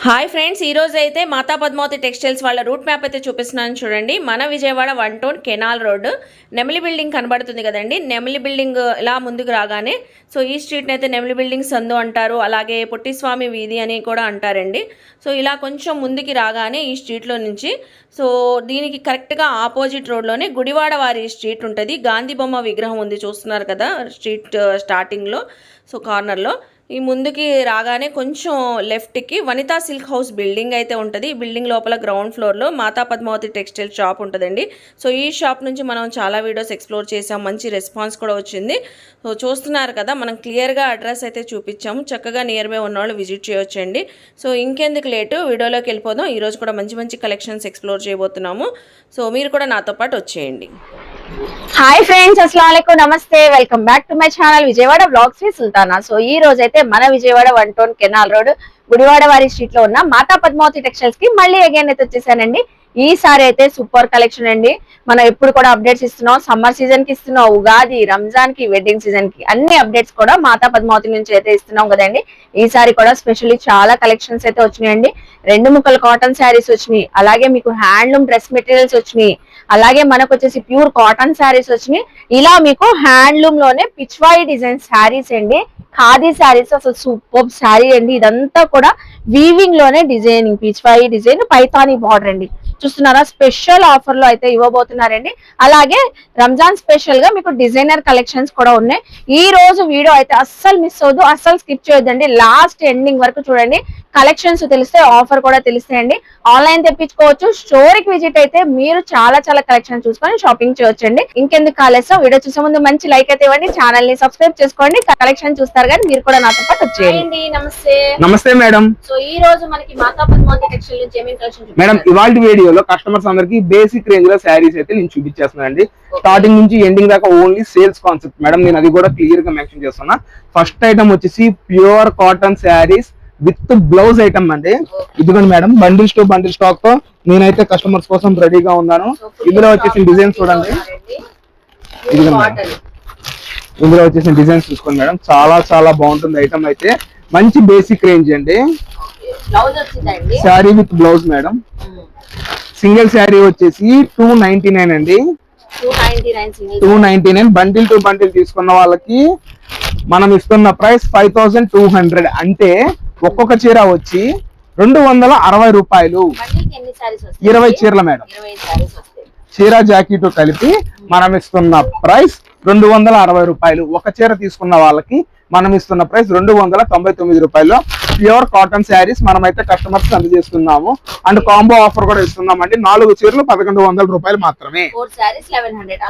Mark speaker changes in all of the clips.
Speaker 1: Hi friends, ఈరోజు అయితే Mata Padmavathi textiles వాళ్ళ రూట్ మ్యాప్ అయితే చూపిస్తున్నాను చూడండి. మన Vijayawada 1 town canal road Nemili building కనబడుతుంది కదండి. నెమిలి బిల్డింగ్ ఇలా ముందుకు రాగానే సో ఈ స్ట్రీట్ని అయితే నెమిలి బిల్డింగ్ సందు అంటారు, అలాగే పొట్టిస్వామి వీధి అని కూడా అంటారండి. సో ఇలా కొంచెం ముందుకి రాగానే ఈ స్ట్రీట్లో నుంచి సో దీనికి కరెక్ట్గా ఆపోజిట్ రోడ్లోనే గుడివాడ వారి స్ట్రీట్ ఉంటుంది. గాంధీ బొమ్మ విగ్రహం ఉంది, చూస్తున్నారు కదా స్ట్రీట్ స్టార్టింగ్లో. సో కార్నర్లో ఈ ముందుకి రాగానే కొంచెం లెఫ్ట్కి వనితా సిల్క్ హౌస్ బిల్డింగ్ అయితే ఉంటుంది. ఈ బిల్డింగ్ లోపల గ్రౌండ్ ఫ్లోర్లో మాతా పద్మావతి టెక్స్టైల్ షాప్ ఉంటుందండి. సో ఈ షాప్ నుంచి మనం చాలా వీడియోస్ ఎక్స్ప్లోర్ చేసాం, మంచి రెస్పాన్స్ కూడా వచ్చింది. సో చూస్తున్నారు కదా, మనం క్లియర్గా అడ్రస్ అయితే చూపించాము. చక్కగా నియర్ బై ఉన్నవాళ్ళు విజిట్ చేయొచ్చండి. సో ఇంకెందుకు లేటు, వీడియోలోకి వెళ్ళిపోదాం. ఈరోజు కూడా మంచి మంచి కలెక్షన్స్ ఎక్స్ప్లోర్ చేయబోతున్నాము. సో మీరు కూడా నాతో పాటు వచ్చేయండి.
Speaker 2: హాయ్ ఫ్రెండ్స్, అస్సలాముఅలైకుం, నమస్తే, welcome back to my channel Vijayawada blogs V Sultana. So ఈ రోజు అయితే మన Vijayawada 1 town canal road Gudivada వారి స్ట్రీట్ లో ఉన్న మాతా పద్మావతి టెక్స్టైల్స్ కి మళ్ళీ అగైన్ అయితే వచ్చేసానండి. ఈసారి అయితే సూపర్ కలెక్షన్ అండి. మనం ఎప్పుడు కూడా అప్డేట్స్ ఇస్తున్నాం, సమ్మర్ సీజన్ కి ఇస్తున్నాం, ఉగాది, రంజాన్ కి, వెడ్డింగ్ సీజన్ కి అన్ని అప్డేట్స్ కూడా మాతా పద్మావతి నుంచి అయితే ఇస్తున్నాం కదండి. ఈసారి కూడా స్పెషల్లీ చాలా కలెక్షన్స్ అయితే వచ్చినాయండి. 2 ముక్కల కాటన్ శారీస్ వచ్చినాయి, అలాగే మీకు హ్యాండ్లూమ్ డ్రెస్ మెటీరియల్స్ వచ్చినాయి, అలాగే మనకు వచ్చేసి ప్యూర్ కాటన్ శారీస్ వచ్చినాయి. ఇలా మీకు హ్యాండ్లూమ్ లోనే పిచ్వాయి డిజైన్ శారీస్ అండి, ఖాదీ శారీస్, అసలు సూపర్ శారీ అండి. ఇదంతా కూడా వీవింగ్ లోనే designing, Pichwai design, Paithani border అండి. చూస్తున్నారా, స్పెషల్ ఆఫర్ లో అయితే ఇవ్వబోతున్నారండి. అలాగే రంజాన్ స్పెషల్ గా మీకు డిజైనర్ కలెక్షన్స్ కూడా ఉన్నాయి. ఈ రోజు వీడియో అయితే అస్సలు మిస్ అవ్వద్దు, అస్సలు స్కిప్ చేయొద్దండి, లాస్ట్ ఎండింగ్ వరకు చూడండి. కలెక్షన్స్ తెలిస్తే ఆఫర్ కూడా తెలుస్తాయండి. ఆన్లైన్ తెప్పించుకోవచ్చు, స్టోర్ కి విజిట్ అయితే మీరు చాలా కలెక్షన్ చూసుకొని షాపింగ్ చేయొచ్చండి. ఇంకెందుకు కాలేసా, వీడియో చూసే ముందు మంచి లైక్ అయితే ఇవ్వండి, ఛానల్ ని సబ్స్క్రైబ్ చేసుకోండి. కలెక్షన్ చూస్తారు కానీ మీరు కూడా నాతో పాటు వచ్చేయండి. నమస్తే.
Speaker 3: నమస్తే మేడం.
Speaker 2: సో ఈ రోజు మనకి మాతా పద్మావతి టెక్స్టైల్ నుంచి ఏమేమి కలెక్షన్
Speaker 3: మేడం, ఇవాళ వీడియోలో కస్టమర్స్ అందరికి బేసిక్ రేంజ్ లో శారీస్ అయితే నేను చూపించేస్తున్నానండి. స్టార్టింగ్ నుంచి ఎండింగ్ దాకా ఓన్లీ సేల్స్ కాన్సెప్ట్ మేడం. నేను అది కూడా క్లియర్ గా మెన్షన్ చేస్తున్నా. ఫస్ట్ ఐటమ్ వచ్చేసి pure cotton saris with blouse item అండి. ఇదిగోండి madam, bundles to bundle stock తో నేనైతే కస్టమర్స్ కోసం రెడీగా ఉన్నాను. ఇందులో వచ్చేసి డిజైన్స్ చూడండి. ఇదిగోండి, ఇందులో వచ్చేసి డిజైన్స్ చూసుకోండి మేడం, చాలా బాగుంటుంది ఐటమ్ అయితే. మంచి బేసిక్ రేంజ్ అండి. Sari with blouse madam. Single sari వచ్చేసి 299 అండి, 299. బండిల్ టు బండిల్ తీసుకున్న వాళ్ళకి మనం ఇస్తున్న ప్రైస్ 5200. అంటే ఒక్కొక్క చీర వచ్చి 260 రూపాయలు. 20 చీరల మేడం, చీర జాకెట్ కలిపి మనం ఇస్తున్న ప్రైస్ 260 రూపాయలు. ఒక చీర తీసుకున్న వాళ్ళకి మనం ఇస్తున్న ప్రైస్ 299 రూపాయలు. ప్యూర్ కాటన్ శారీస్ మనం అయితే కస్టమర్స్ అందజేస్తున్నాము. అండ్ కాంబో ఆఫర్ కూడా ఇస్తున్నామండి. 4 చీరలు 1100 రూపాయలు మాత్రమే.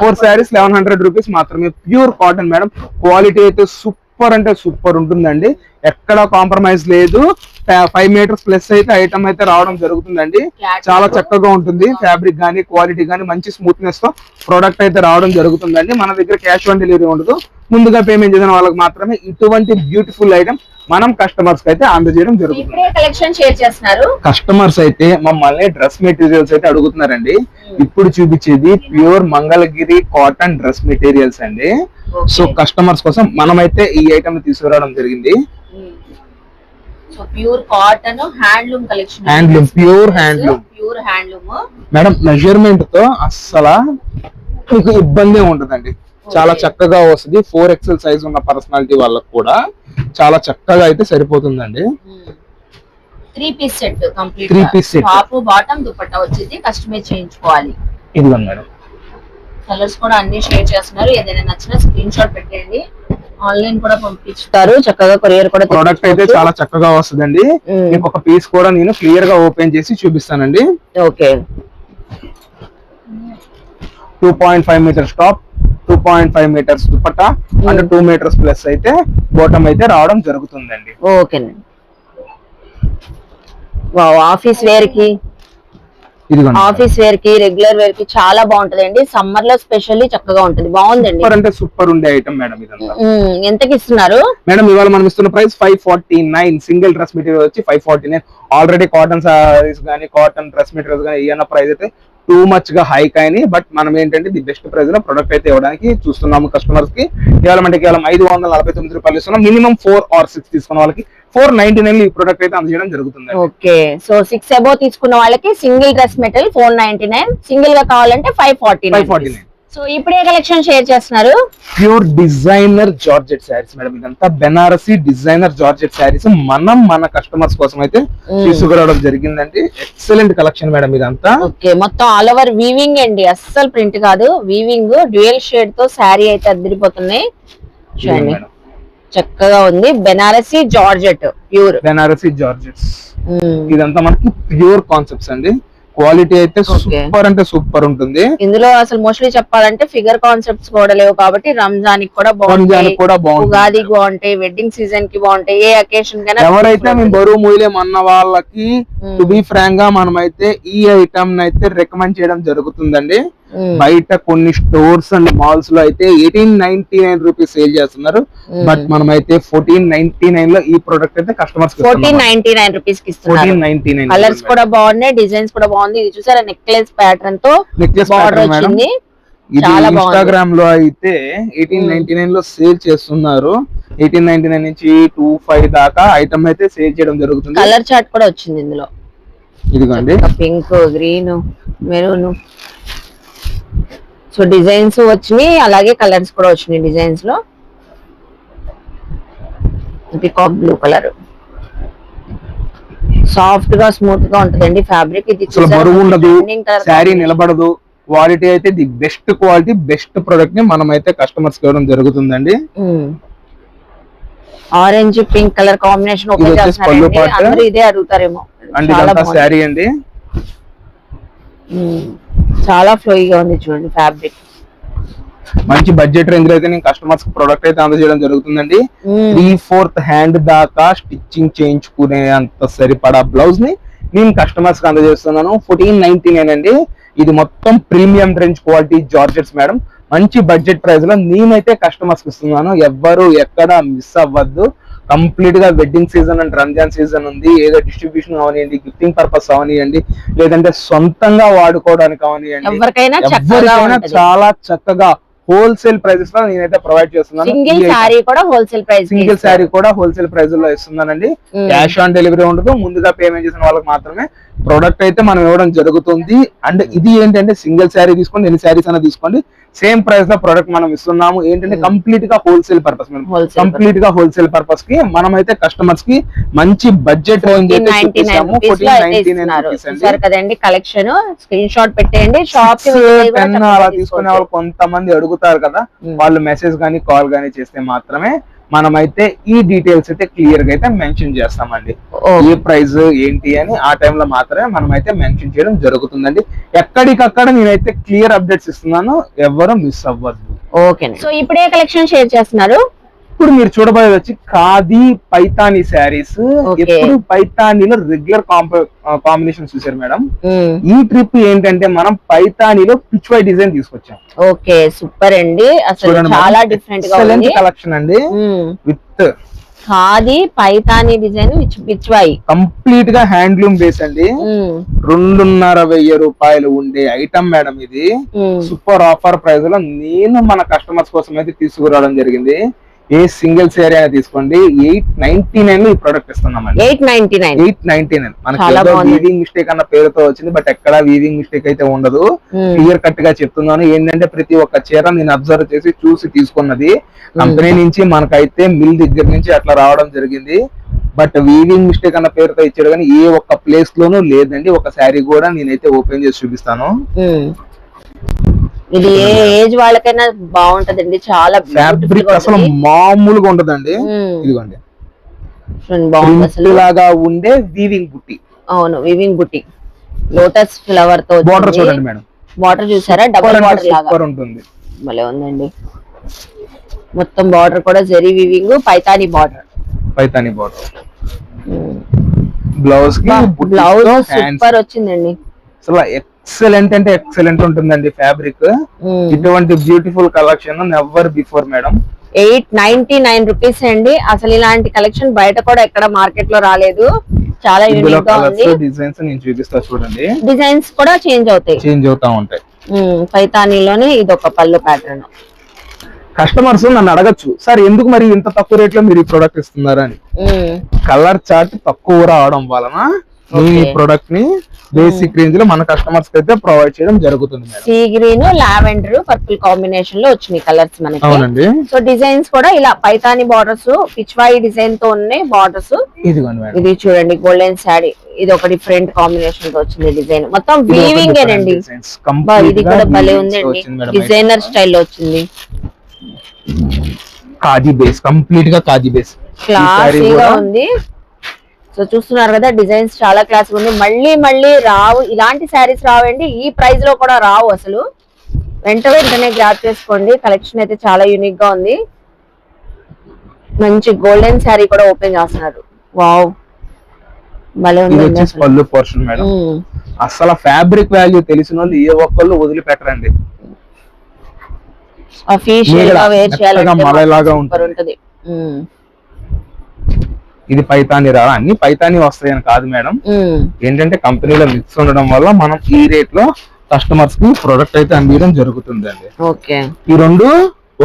Speaker 3: 4 శారీస్ 1100 రూపీస్ మాత్రమే. ప్యూర్ కాటన్ మేడం, క్వాలిటీ అయితే సూపర్ అంటే సూపర్ ఉంటుందండి. ఎక్కడ కాంప్రమైజ్ లేదు. 5 మీటర్స్ ప్లస్ అయితే ఐటమ్ అయితే రావడం జరుగుతుందండి. చాలా చక్కగా ఉంటుంది. ఫ్యాబ్రిక్ గానీ క్వాలిటీ గానీ మంచి స్మూత్నెస్ తో ప్రోడక్ట్ అయితే రావడం జరుగుతుందండి. మన దగ్గర క్యాష్ ఆన్ డెలివరీ ఉండదు. ముందుగా పేమెంట్ చేసిన వాళ్ళకి మాత్రమే ఇటువంటి బ్యూటిఫుల్ ఐటమ్ మనం కస్టమర్స్ కి అయితే అందజేయడం జరుగుతుంది. కస్టమర్స్ అయితే మమ్మల్ని డ్రెస్ మెటీరియల్స్ అయితే అడుగుతున్నారండి. ఇప్పుడు చూపించేది pure Mangalagiri cotton dress materials అండి. సో కస్టమర్స్ కోసం మనమైతే ఈ ఐటమ్ తీసుకురావడం జరిగింది.
Speaker 2: Pure cotton handloom collection,
Speaker 3: pure handloom madam. Measurement తో అస్సలు మీకు ఇబ్బంది ఉండదండి. చాలా చక్కగా వస్తుంది. 4XL సైజ్ ఉన్న పర్సనాలిటీ వాళ్ళకి కూడా చాలా చక్కగా అయితే సరిపోతుందండి.
Speaker 2: 3 piece set complete, 3 piece set, top bottom dupatta వచ్చేది కస్టమైజ్ చేయించుకోవాలి.
Speaker 3: ఇదిగోండి మేడం,
Speaker 2: కలర్స్ కూడా అన్ని షేర్ చేస్తున్నారు. ఏదైనా నచ్చినా స్క్రీన్ షాట్ పెట్టండి, ఆన్లైన్ కూడా పంపిస్తారు. చక్కగా కొరియర్ కూడా.
Speaker 3: ప్రోడక్ట్ అయితే చాలా చక్కగా వస్తుందండి. మీకు ఒక పీస్ కూడా నేను క్లియర్ గా ఓపెన్ చేసి చూపిస్తానండి.
Speaker 2: Okay,
Speaker 3: 2.5 metres top, 2.5 metres dupatta and 2 metres plus అయితే బాటమ్ అయితే రావడం జరుగుతుందండి.
Speaker 2: ఓకేనండి. ఆఫీస్ వేర్ కి, ఆఫీస్ వేర్ కి, రెగ్యులర్ వేర్ కి చాలా బాగుంటదండి. సమ్మర్ లో స్పెషల్లీ చక్కగా ఉంటది, బాగుందండి.
Speaker 3: సూపర్ అంటే సూపర్ ఉండే ఐటమ్ మేడం. ఇదంతా
Speaker 2: ఎంతకి ఇస్తున్నారు
Speaker 3: మేడం? ఇవాళ మనం ఇస్తున్న ప్రైస్ 549. సింగిల్ డ్రెస్ మెటీరియల్ వచ్చి 549. ఆల్రెడీ కాటన్ సారీస్ గానీ కాటన్ డ్రెస్ మెటీరియల్స్ గానీ ఏమైనా ప్రైస్ అయితే టూ మచ్ గా హైక్ అయినాయి. బట్ మనం ఏంటంటే ది బెస్ట్ ప్రైస్ లో ప్రొడక్ట్ అయితే ఇవ్వడానికి చూస్తున్నాము కస్టమర్స్ కి. కేవలం 549 రూపాయలు ఇస్తున్నాం. మినిమం 4 or 6 తీసుకున్న వాళ్ళకి 499 ఈ ప్రొడక్ట్ అయితే అందజేయడం జరుగుతుంది.
Speaker 2: ఓకే, సో 6 అబౌవ్ తీసుకున్న వాళ్ళకి సింగిల్ డ్రెస్ మెటీరియల్ 499, సింగిల్ గా కావాలంటే 549. సో ఇప్పుడే కలెక్షన్ షేర్ చేస్తున్నారు
Speaker 3: pure designer georgette saris madam. ఇదంతా బెనారసీ డిజైనర్ జార్జెట్ శారీస్ మన కస్టమర్స్ కోసం అయితే తీసుకురావడం జరిగిందండి. ఎక్సలెంట్ కలెక్షన్ మేడం ఇదంతా.
Speaker 2: ఓకే, మొత్తం ఆల్ ఓవర్ వీవింగ్ అండి, అస్సలు ప్రింట్ కాదు, వీవింగ్ డ్యూయల్ షేడ్ తో శారీ అయితే అదిరిపోతున్నాయి. చూడండి చక్కగా ఉంది, Banarasi georgette, pure
Speaker 3: Banarasi georgettes. ఇదంతా మనకి ప్యూర్ కాన్సెప్ట్స్ అండి. క్వాలిటీ అయితే సూపర్ అంటే సూపర్ ఉంటుంది.
Speaker 2: ఇందులో అసలు మోస్ట్లీ చెప్పాలంటే ఫిగర్ కాన్సెప్ట్స్ కూడా లేవు కాబట్టి రంజాన్ కి కూడా బాగుంటాయి, ఉగాదికి బాగుంటాయి, వెడ్డింగ్ సీజన్ కి బాగుంటాయి, ఏ అకేషన్ కైనా.
Speaker 3: ఎవరైతే మేము బరువు మూయలేం అన్న వాళ్ళకి టు బి ఫ్రాంక్ గా మనం అయితే ఈ ఐటమ్ అయితే రికమెండ్ చేయడం జరుగుతుందండి. బయట కొన్ని స్టోర్స్ అండ్ మాల్స్ లో అయితే 1899 రూపీస్ సేల్ చేస్తున్నారు. బట్ మనం అయితే 1499 లో ఈ ప్రొడక్ట్ అయితే కస్టమర్స్
Speaker 2: 1499 రూపీస్ కి ఇస్తున్నారు. కలర్స్ కూడా బాగున్నాయి, డిజైన్స్ కూడా బాగుంది. ఇది చూసారా నెక్లెస్ ప్యాటర్న్ తో బార్డర్ వచ్చింది.
Speaker 3: ఇన్స్టాగ్రామ్ లో అయితే 1899 లో సేల్ చేస్తున్నారు. 1899 నుంచి 25 దాకా ఐటమ్ అయితే సేల్ చేయడం జరుగుతుంది.
Speaker 2: కలర్ చార్ట్ కూడా వచ్చింది ఇందులో.
Speaker 3: ఇదిగోండి
Speaker 2: pink, green, maroon. So designs వచ్చినాయి, అలాగే కలర్స్ కూడా వచ్చినాయి. డిజైన్స్ లో పికాక్ బ్లూ కలర్, సాఫ్ట్ గా స్మూత్ గా ఉంటదండి ఫ్యాబ్రిక్. ఇది
Speaker 3: బరువు ఉండదు, శారీ నిలబడదు. క్వాలిటీ అయితే the best quality, best product ని మనం అయితే కస్టమర్స్ కి ఇవ్వడం జరుగుతుందండి.
Speaker 2: ఆరెంజ్ పింక్ కలర్ కాంబినేషన్ అందరూ ఇదే అడుగుతారేమో.
Speaker 3: శారీ అండి
Speaker 2: చాలా ఫ్లోయిగా ఉంది చూడండి ఫ్యాబ్రిక్.
Speaker 3: మంచి బడ్జెట్ రేంజ్ లో అయితే నేను కస్టమర్స్ ప్రొడక్ట్ అయితే అందజేయడం జరుగుతుందండి. 3/4 హ్యాండ్ దాకా స్టిచ్చింగ్ చేయించుకునే అంత సరిపడా బ్లౌజ్ ని నేను కస్టమర్స్ కి అందజేస్తున్నాను. 1499 అండి. ఇది మొత్తం premium range quality georgettes madam. మంచి బడ్జెట్ ప్రైస్ లో నేనైతే కస్టమర్స్ కి ఇస్తున్నాను. ఎవ్వరు ఎక్కడ మిస్ అవ్వద్దు. కంప్లీట్ గా wedding season and Ramzan season ఉంది. ఏదో డిస్ట్రిబ్యూషన్ అవనియండి, గిఫ్టింగ్ పర్పస్ అవనియండి, లేదంటే సొంతంగా వాడుకోవడానికి అవనియండి, ఎవరికైనా చాలా చక్కగా హోల్సేల్ ప్రైజెస్ లో నేనైతే ప్రొవైడ్ చేస్తున్నాను.
Speaker 2: సింగిల్ సారీ కూడా హోల్సేల్
Speaker 3: ప్రైస్ లో ఇస్తున్నానండి. క్యాష్ ఆన్ డెలివరీ ఉండదు. ముందుగా పేమెంట్ చేసిన వాళ్ళకి మాత్రమే ప్రొడక్ట్ అయితే మనం ఇవ్వడం జరుగుతుంది. అండ్ ఇది ఏంటంటే సింగిల్ శారీ తీసుకోండి, ఎన్ని శారీస్ అయినా తీసుకోండి, సేమ్ ప్రైస్ లో ప్రొడక్ట్ మనం ఇస్తున్నాము. ఏంటంటే కంప్లీట్ గా హోల్సేల్ పర్పస్, కంప్లీట్ గా హోల్సేల్ పర్పస్ కి మనం అయితే కస్టమర్స్ కి మంచి బడ్జెట్ రేంజ్ అయితే చూపిస్తాము. 1499
Speaker 2: కదండి. కలెక్షన్ స్క్రీన్ షాట్ పెట్టేయండి. షాప్
Speaker 3: అలా తీసుకునే వాళ్ళు కొంతమంది అడుగుతారు కదా, వాళ్ళు మెసేజ్ గానీ కాల్ గానీ చేస్తే మాత్రమే మనమైతే ఈ డీటెయిల్స్ అయితే క్లియర్ గా అయితే మెన్షన్ చేస్తామండి. ఏ ప్రైస్ ఏంటి అని ఆ టైంలో మాత్రమే మనం అయితే మెన్షన్ చేయడం జరుగుతుందండి. ఎక్కడికక్కడ నేనైతే క్లియర్ అప్డేట్స్ ఇస్తున్నాను, ఎవరు మిస్ అవ్వద్దు.
Speaker 2: ఓకే, సో ఇప్పుడే కలెక్షన్ షేర్ చేస్తున్నారు.
Speaker 3: ఇప్పుడు మీరు చూడబోయేది వచ్చి ఖాదీ పైతానీ శారీస్. ఎప్పుడు పైతానీలో రెగ్యులర్ కాంబినేషన్ చూసారు మేడం. ఈ ట్రిప్ ఏంటంటే మనం పైతానీలో పిచ్ వై డిజైన్ తీసుకొచ్చాం.
Speaker 2: ఓకే, సూపర్ అండి. అసలు చాలా డిఫరెంట్ గా ఉంది
Speaker 3: కలెక్షన్ అండి. With
Speaker 2: khadi Paithani design Pichwai,
Speaker 3: complete గా హ్యాండ్లూమ్ బేస్ అండి. 2,500 రూపాయలు ఉండే ఐటమ్ మేడం ఇది. సూపర్ ఆఫర్ ప్రైస్ లో నేను మన కస్టమర్స్ కోసం అయితే తీసుకురావడం జరిగింది. ఏ సింగిల్ శారీ అయినా తీసుకోండి, 899 ఈ ప్రొడక్ట్ ఇస్తున్నామండి. 899 మనకి వీవింగ్ మిస్టేక్ అన్న పేరుతో వచ్చింది, బట్ ఎక్కడ వీవింగ్ మిస్టేక్ అయితే ఉండదు. క్లియర్ కట్ గా చెప్తున్నాను. ఏంటంటే ప్రతి ఒక్క చీర నేను అబ్జర్వ్ చేసి చూసి తీసుకున్నది. కంపెనీ నుంచి మనకైతే మిల్ దగ్గర నుంచి అట్లా రావడం జరిగింది. బట్ వీవింగ్ మిస్టేక్ అన్న పేరుతో ఇచ్చాడు కానీ ఏ ఒక్క ప్లేస్ లోనూ లేదండి. ఒక శారీ కూడా నేనైతే ఓపెన్ చేసి చూపిస్తాను.
Speaker 2: ఇది ఏ ఏజ్ వాళ్ళకైనా బాగుంటదండి. చాలా
Speaker 3: ఫ్యాబ్రిక్ అసలు మామూలుగా ఉంటదండి. ఇదిగోండి లాగా ఉండే వీవింగ్ బుట్టి.
Speaker 2: అవును, వీవింగ్ బుట్టి లోటస్ ఫ్లవర్ తో
Speaker 3: బార్డర్ చూడండి మేడం.
Speaker 2: బార్డర్ చూసారా, డబుల్ బార్డర్ లాగా
Speaker 3: ఉంటుంది.
Speaker 2: భలే ఉందండి. మొత్తం బార్డర్ కూడా zari weaving, Paithani border.
Speaker 3: Blouse
Speaker 2: super వచ్చిందండి.
Speaker 3: అసలు ఎక్సలెంట్ అంటే ఎక్సలెంట్ ఉంటుందండి ఫ్యాబ్రిక్. ఇటువంటి beautiful collection never before madam.
Speaker 2: 899 rupees అండి. అసలు ఇలాంటి కలెక్షన్ బయట కూడా ఎక్కడ మార్కెట్ లో రాలేదు. చాలా
Speaker 3: ఇందులో
Speaker 2: యూనిక్ గా ఉంది.
Speaker 3: కలర్స్ డిజైన్స్ నేను చూపిస్తా చూడండి.
Speaker 2: డిజైన్స్ కూడా చేంజ్ అవుతాయి,
Speaker 3: చేంజ్ అవుతా ఉంటాయి.
Speaker 2: పైతానీలోనే ఇది ఒక పళ్ళు ప్యాటర్న్.
Speaker 3: కస్టమర్స్ నన్ను అడగచ్చు, సార్ ఎందుకు మరి ఇంత తక్కువ రేట్ లో మీరు ఈ ప్రోడక్ట్ ఇస్తున్నారు అని. కలర్ చార్ట్ తక్కువ రావడం వలన నేను ఈ ప్రోడక్ట్ ని బేసిక్ రేంజ్ లో మన కస్టమర్స్ కి అయితే ప్రొవైడ్ చేయడం జరుగుతుంది.
Speaker 2: Sea green, lavender, purple combination లో వచ్చినాయి కలర్స్ మనకి.
Speaker 3: అవునండి.
Speaker 2: సో డిజైన్స్ కూడా ఇలా పైతాని బార్డర్స్, పిచ్వాయి డిజైన్ తో ఉన్నాయి బార్డర్స్. ఇది చూడండి గోల్డెన్ శారీ, ఇది ఒక డిఫరెంట్ కాంబినేషన్ తో వచ్చింది డిజైన్. మొత్తం వీవింగ్ ఏనండి, ఇది కూడా భలే ఉందండి, డిజైనర్ స్టైల్ వచ్చింది.
Speaker 3: కాజీ బేస్, కంప్లీట్ గా కాజీ బేస్
Speaker 2: క్లాసీగా ఉంది. సో చూస్తున్నారు కదా డిజైన్స్ చాలా క్లాస్ ఉంది. మళ్ళీ రావు ఇలాంటి శారీస్ రావండి, ఈ ప్రైస్ లో కూడా రావు అసలు. వెంటనే గ్రాప్ చేసుకోండి, కలెక్షన్ అయితే చాలా యూనిక్ గా ఉంది. మంచి గోల్డెన్ శారీ కూడా ఓపెన్ చేస్తున్నారు. వావ్ భలే ఉంది.
Speaker 3: పళ్ళు పోర్షన్ మేడం, అసలు ఫ్యాబ్రిక్ వాల్యూ తెలిసిన వాళ్ళు ఏ ఒక్కళ్ళు వదిలిపెట్టరండి.
Speaker 2: అఫీషియల్ గా వేర్ చేయాలంటే ఉంటది.
Speaker 3: ఇది పైతాని రా, అన్ని పైతాని వస్తాయని కాదు మేడం, ఏంటంటే కంపెనీలో మిక్స్ ఉండడం వల్ల మనం ఈ రేట్ లో కస్టమర్స్ కి ప్రొడక్ట్ అయితే అందించడం జరుగుతుంది అండి.
Speaker 2: ఓకే,
Speaker 3: ఈ రెండు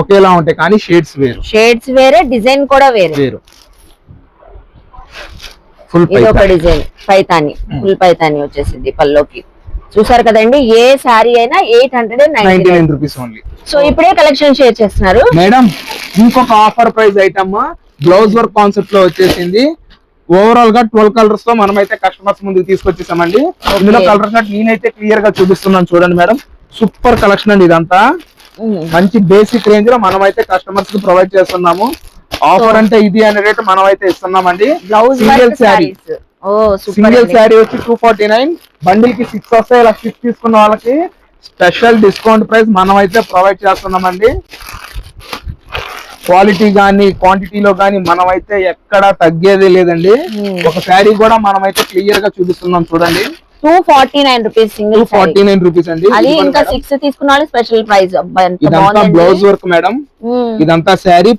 Speaker 3: ఒకేలా ఉంటాయి కానీ షేడ్స్ వేరు.
Speaker 2: షేడ్స్ వేరే, డిజైన్ కూడా వేరు.
Speaker 3: Full
Speaker 2: design Paithani, full Paithani వచ్చేసింది పల్లోకి. చూసారు కదండి, ఏ శారీ అయినా 899
Speaker 3: రూపీస్ ఓన్లీ.
Speaker 2: సో ఇప్పుడే కలెక్షన్ షేర్ చేస్తున్నారు
Speaker 3: మేడం. ఇంకొక offer price item blouse work concept లో వచ్చేసింది. ఓవరాల్ గా 12 కలర్స్ తో మనం అయితే కస్టమర్స్ ముందుకు తీసుకొచ్చేసామండి. ఇందులో కలర్ షార్ట్ నేనైతే క్లియర్ గా చూపిస్తున్నాను చూడండి మేడం. సూపర్ కలెక్షన్ అండి ఇదంతా. మంచి బేసిక్ రేంజ్ లో మనం అయితే కస్టమర్స్ కి ప్రొవైడ్ చేస్తున్నాము. ఆఫర్ అంటే ఇది అనే రేట్ మనం అయితే ఇస్తున్నామండి. సింగిల్ శారీ, సింగిల్ శారీ వచ్చి 249, బండిల్ కి 6 వస్తాయి. ఇలా 6 తీసుకున్న వాళ్ళకి స్పెషల్ డిస్కౌంట్ ప్రైస్ మనం అయితే ప్రొవైడ్ చేస్తున్నామండి. క్వాలిటీ గానీ క్వాంటిటీలో గానీ మనం అయితే ఎక్కడ తగ్గేది లేదండి. ఒక శారీ కూడా మనం అయితే క్లియర్ గా చూపిస్తున్నాం చూడండి.
Speaker 2: 249 రూపీస్ సింగిల్
Speaker 3: 249 రూపీస్ అండి.
Speaker 2: అది ఇంకా 6 తీసుకున్న స్పెషల్ ప్రైస్.
Speaker 3: ఇదంతా బ్లౌజ్ వర్క్ మేడం, ఇదంతా శారీ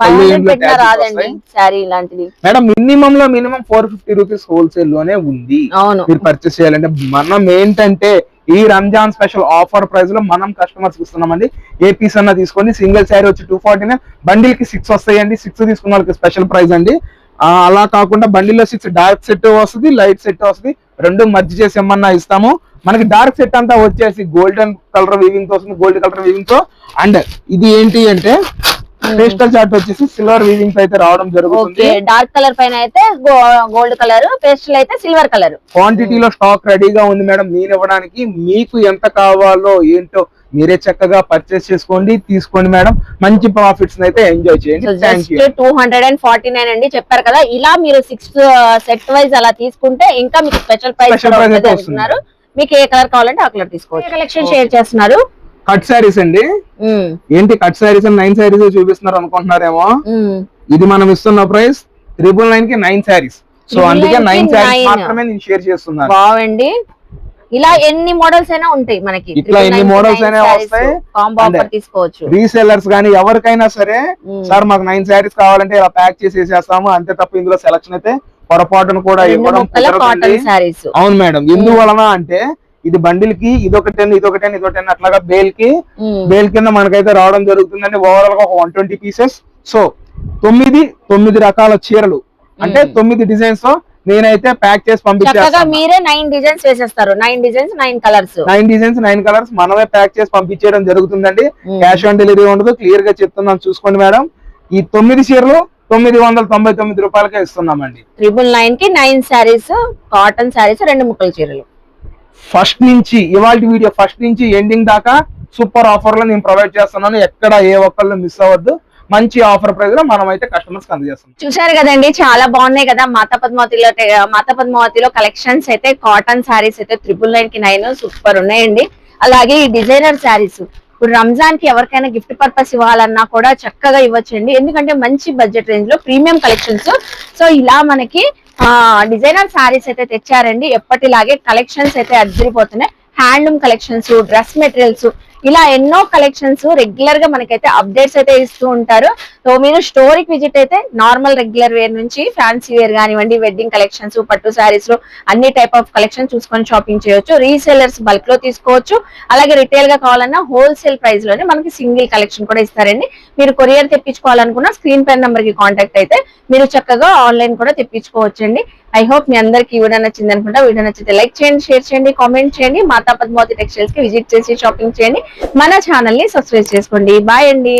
Speaker 2: శారీ ఇలాంటిది
Speaker 3: మేడం. మినిమం 450 రూపీస్ హోల్సేల్ లోనే ఉంది మీరు పర్చేస్ చేయాలంటే. మనం ఏంటంటే ఈ రంజాన్ స్పెషల్ ఆఫర్ ప్రైస్ లో మనం కస్టమర్స్ ఇస్తున్నామండి. ఏ పీస్ అన్నా తీసుకోండి. సింగిల్ శారీ వచ్చి 249, బండిల్ కి 6 వస్తాయండి. 6 తీసుకున్న వాళ్ళకి స్పెషల్ ప్రైస్ అండి. అలా కాకుండా బండిల్లో 6 డార్క్ సెట్ వస్తుంది, లైట్ సెట్ వస్తుంది, రెండు మర్జ్ చేసి ఏమన్నా ఇస్తాము. మనకి డార్క్ సెట్ అంతా వచ్చేసి గోల్డెన్ కలర్ వీవింగ్ తో వస్తుంది, గోల్డ్ కలర్ వీవింగ్ తో. అండ్ ఇది ఏంటి అంటే పేస్టల్ చార్ట్ వచ్చేసి సిల్వర్ వీవింగ్ అయితే రావడం జరుగుతుంది.
Speaker 2: డార్క్ కలర్ పైన అయితే గోల్డ్ కలర్, పేస్టల్ అయితే సిల్వర్ కలర్.
Speaker 3: క్వాంటిటీలో స్టాక్ రెడీగా ఉంది మేడం నేను ఇవ్వడానికి. మీకు ఎంత కావాలో ఏంటో మీరే చక్కగా పర్చేస్ చేసుకోండి, తీసుకోండి మేడం. మంచి ప్రాఫిట్స్ అయితే ఎంజాయ్ చేయండి.
Speaker 2: 249 అండి చెప్పారు కదా. ఇలా మీరు 6 సెట్ వైజ్ అలా తీసుకుంటే ఇంకా మీకు స్పెషల్ ప్రైస్ అంటున్నారు. మీకు ఏ కలర్ కావాలంటే ఆ కలర్ తీసుకోవచ్చు. కలెక్షన్ షేర్ చేస్తున్నారు.
Speaker 3: కట్ శారీస్ అండి. ఏంటి కట్ శారీస్ అని 9 శారీస్ చూపిస్తున్నారు అనుకుంటున్నారేమో. ఇది మనం ఇస్తున్న ప్రైస్ 999 కి 9 శారీస్. సో అందుకే 9 శారీస్ మాత్రమే నేను షేర్ చేస్తున్నాను.
Speaker 2: బాగుండి, ఇలా ఎన్ని మోడల్స్ అయినా ఉంటాయి మనకి.
Speaker 3: ఇట్లా ఎన్ని మోడల్స్ అయినా వస్తాయి.
Speaker 2: కాంబో ఆఫర్ తీసుకోవచ్చు.
Speaker 3: రీసెల్లర్స్ గానీ ఎవరికైనా సరే, సార్ మాకు 9 శారీస్ కావాలంటే ఇలా ప్యాక్ చేసి వేసేస్తాము అంతే తప్ప ఇందులో సెలక్షన్ అయితే పొరపాటును కూడా ఇవ్వడం. అవును మేడం. ఎందువలన అంటే ఇది బండిల్ కి ఇదొక 10 ఇదొక 10 అట్లాగా బేల్ కింద మనకైతే రావడం జరుగుతుందండి. ఓవరాల్ గా 120 పీసెస్. సో 9 రకాల చీరలు అంటే 9 డిజైన్స్ తో నేనైతే ప్యాక్ చేసి పంపించేస్తాను.
Speaker 2: మీరే 9 డిజైన్స్ వేసేస్తారు. 9 డిజైన్స్ 9 కలర్స్,
Speaker 3: 9 డిజైన్స్ 9 కలర్స్ మనమే ప్యాక్ చేసి పంపించేయడం జరుగుతుందండి. క్యాష్ ఆన్ డెలివరీ ఉండదు. క్లియర్ గా చెప్తున్నాను చూసుకోండి మేడం. ఈ 9 చీరలు 999 రూపాయలకే ఇస్తున్నామండి.
Speaker 2: 999 కి 9 శారీస్, కాటన్ శారీస్, 2 ముక్కల చీరలు.
Speaker 3: ఫస్ట్ నుంచి ఇవాళ వీడియో ఫస్ట్ నుంచి ఎండింగ్ దాకా సూపర్ ఆఫర్ లో నేను ప్రొవైడ్ చేస్తున్నాను. ఎక్కడ ఏ ఒక్కళ్ళు మిస్ అవ్వద్దు. మంచి ఆఫర్ ప్రైస్ లో మనం అయితే కస్టమర్స్ కి అందజేస్తాం.
Speaker 2: చూసారు కదండి, చాలా బాగున్నాయి కదా. మాతా పద్మావతిలో కలెక్షన్స్ అయితే కాటన్ శారీస్ అయితే 999 కి 9 సూపర్ ఉన్నాయండి. అలాగే ఈ డిజైనర్ శారీస్ ఇప్పుడు రంజాన్ కి ఎవరికైనా గిఫ్ట్ పర్పస్ ఇవ్వాలన్నా కూడా చక్కగా ఇవ్వచ్చండి. ఎందుకంటే మంచి బడ్జెట్ రేంజ్ లో ప్రీమియం కలెక్షన్స్. సో ఇలా మనకి డిజైనర్ శారీస్ అయితే తెచ్చారండి. ఎప్పటిలాగే కలెక్షన్స్ అయితే అదిరిపోతున్నాయి. హ్యాండ్లూమ్ కలెక్షన్స్, డ్రెస్ మెటీరియల్స్ ఇలా ఎన్నో కలెక్షన్స్ రెగ్యులర్ గా మనకైతే అప్డేట్స్ అయితే ఇస్తూ ఉంటారు. సో మీరు స్టోర్ కి విజిట్ అయితే నార్మల్ రెగ్యులర్ వేర్ నుంచి ఫ్యాన్సీ వేర్ కానివ్వండి, వెడ్డింగ్ కలెక్షన్స్, పట్టు శారీస్ లో అన్ని టైప్ ఆఫ్ కలెక్షన్ చూసుకొని షాపింగ్ చేయొచ్చు. రీసేలర్స్ బల్క్ లో తీసుకోవచ్చు. అలాగే రిటైల్ గా కావాలన్నా హోల్సేల్ ప్రైస్ లోనే మనకి సింగిల్ కలెక్షన్ కూడా ఇస్తారండి. మీరు కొరియర్ తెప్పించుకోవాలనుకున్న స్క్రీన్ పై నెంబర్ కి కాంటాక్ట్ అయితే మీరు చక్కగా ఆన్లైన్ కూడా తెప్పించుకోవచ్చండి. ఐ హోప్ మీ అందరికి ఈ వీడియో నచ్చింది అనుకుంటా. వీడియో నచ్చితే లైక్ చేయండి, షేర్ చేయండి, కామెంట్ చేయండి. మాతా పద్మావతి టెక్స్టైల్స్ కి విజిట్ చేసి షాపింగ్ చేయండి. మన ఛానల్ ని సబ్స్క్రైబ్ చేసుకోండి. బాయ్ అండి.